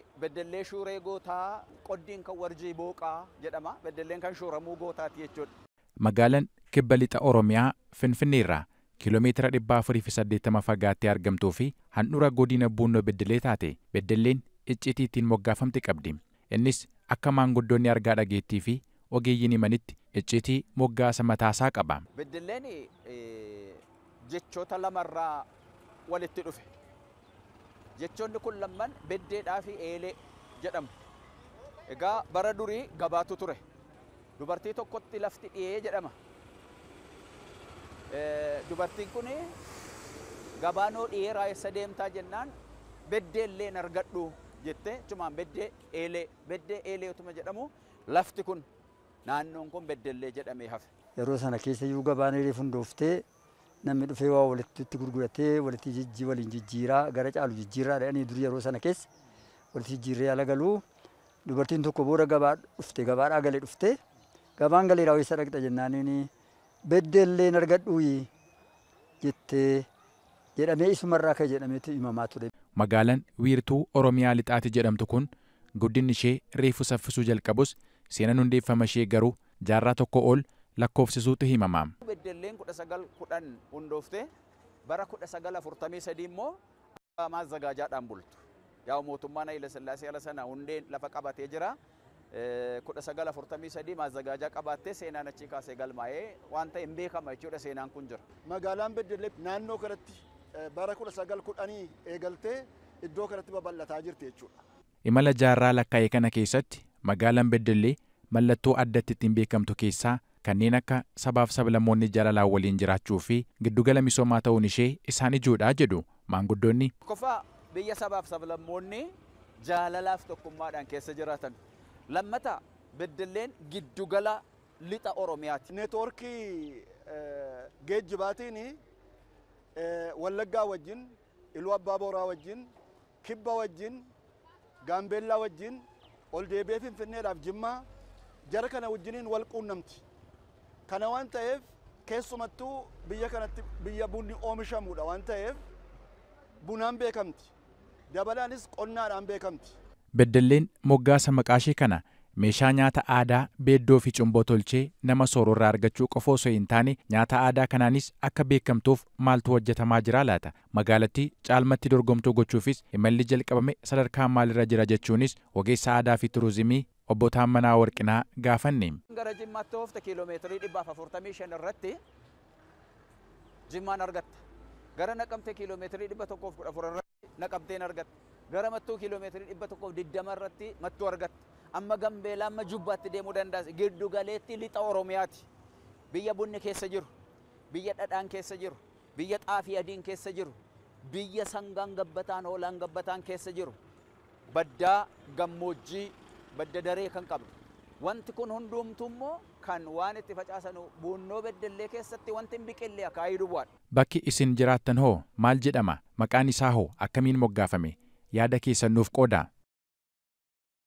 Beddellee shuuree gootaa qoddiin kan warjii booqaa jedhama. Beddelleen kan shuuramuu gootaati jechuudha. Magaalaan kibba lixa Oromiyaa Finfinnee irraa kiiloomeetira 480 fagaattee argamtuu fi handhuura godina Buunoo Beddellee taate Beddelleen icciitii ittiin moggaafamte qabdi. Innis akka maanguddoonni argaa dhageettii fi ogeeyyiin himanitti icciitii moggaasa mataasaa qaba. Beddelleen jechoota lamarraa walitti dhufe. Jechoonni kun lamman beddeedhaa fi eelee jedhamu. Egaa bara durii gabaatu ture. Dubartii tokkotti lafti dhiyee jedhama. Dubartiin kun gabaanoo dhiyee raayessa deemtaa jennaan beddeelleen argadhu jette cumaan beddee eelee utuma jedhamu lafti kun naannoon kun beddellee jedhamee hafe. Yeroo sana keessa iyyuu gabaan eelee fundooftee namni dhufee waa walitti gurguratee waliin jijjiiraa gara caalu jijjiiraa dhaqanii durii yeroo sana keessa walitti jijjiirree ala galuu dubartiin tokko booda gabaa dhufte gabaadhaa galee dhufte gabaan galee raawwisa dhaqxa jennaaniin beddelleen argadhu jettee jedhamee isumarraa kan jedhameetu himamaa ture. Magaalaan wiirtuu Oromiyaa lixaati jedhamtu kun guddinni ishee reefu saffisuu jalqabus seenaan hundeeffama ishee garuu jaarraa tokko ol lakkoofsisuutu himama. Beddelleen 1910 hundoofte bara 1943 immoo maazagaajaadhaan bultu. Yaa mootummaan Haile Sillaasee ala sana hundeen lafa qabatee jira. 1943 maazagaajaa qabattee seenaan achi kaasee galmaa'ee waan ta'e hin beekama jechuudha seenaan kun jira. Magaalaan Beddellee naannoo kanatti bara 1910 eegaltee iddoo kanatti babal'ataa jirti jechuudha. Imala jaarraa lakkaa'ee kana keessatti magaalaan Beddellee mallattoo addatti ittiin beekamtu keessaa kanneen akka sabaaf sablammoonni jaalalaan waliin jiraachuu fi giddugala misoomaa ta'uun ishee isaan ijoodhaa jedhu maanguddoonni. Qofa biyya sabaaf sablammoonni jaalalaaf tokkummaadhaan keessa jiraatan. Lammata Beddelleen giddugala lixa Oromiyaati. Neetwoorkii geejjibaatiin Wallaggaa wajjin, Iluu Abbaa Booraa wajjin, Kibba wajjin, Gaambeellaa wajjin, ol deebi'ee Finfinneedhaaf Jimmaa jara kana wajjiniin wal quunnamti. Kana waan ta'eef keessumattuu biyya kanatti biyya bunni oomishamuudha waan ta'eef bunaan beekamti. Dabalaanis qonnaadhaan beekamti. Beddelleen moggaasa maqaashee kana meeshaa nyaata aadaa beeddoo fi cumboo tolchee nama soororraa argachuu qofa osoo hin taane nyaata aadaa kanaanis akka beekamtuuf maaltu hojjetamaa jira laata? Magaalattii caalmatti dorgomtuu gochuufis imalli jalqabame sadarkaa maalirra jira jechuunis ogeessa aadaa fi turizimii obbo Taammanaa Warqinaa gaafanne. Gara Jimmaatti oofte kiiloomeetirii 445 irratti Jimmaan argatta. Gara Naqamtee kiiloomeetirii 114 irratti Naqamteen argatta. Gara Mattuu kiiloomeetirii 120 irratti Mattuu argatta. Amma Gambeelaa amma Jubbaatti deemuu danda'a. Giddu galeetti lixa Oromiyaati. Biyya bunni keessa jiru, biyya dhadhaan keessa jiru, biyya xaafii adiin keessa jiru, biyya sangaan gabbataan hoolaan gabbataan keessa jiru, baddaa gammoojjii badda daree kan qabdu. Wanti kun hundumtuu immoo kan waan itti facaasan Buunoo Beddellee keessatti wanti hin biqille akaayii duwwaadha. Bakki isin jiraattan hoo maal jedhama? Maqaan isaa hoo akkamiin moggaafame? Yaada keessan nuuf qoodaa.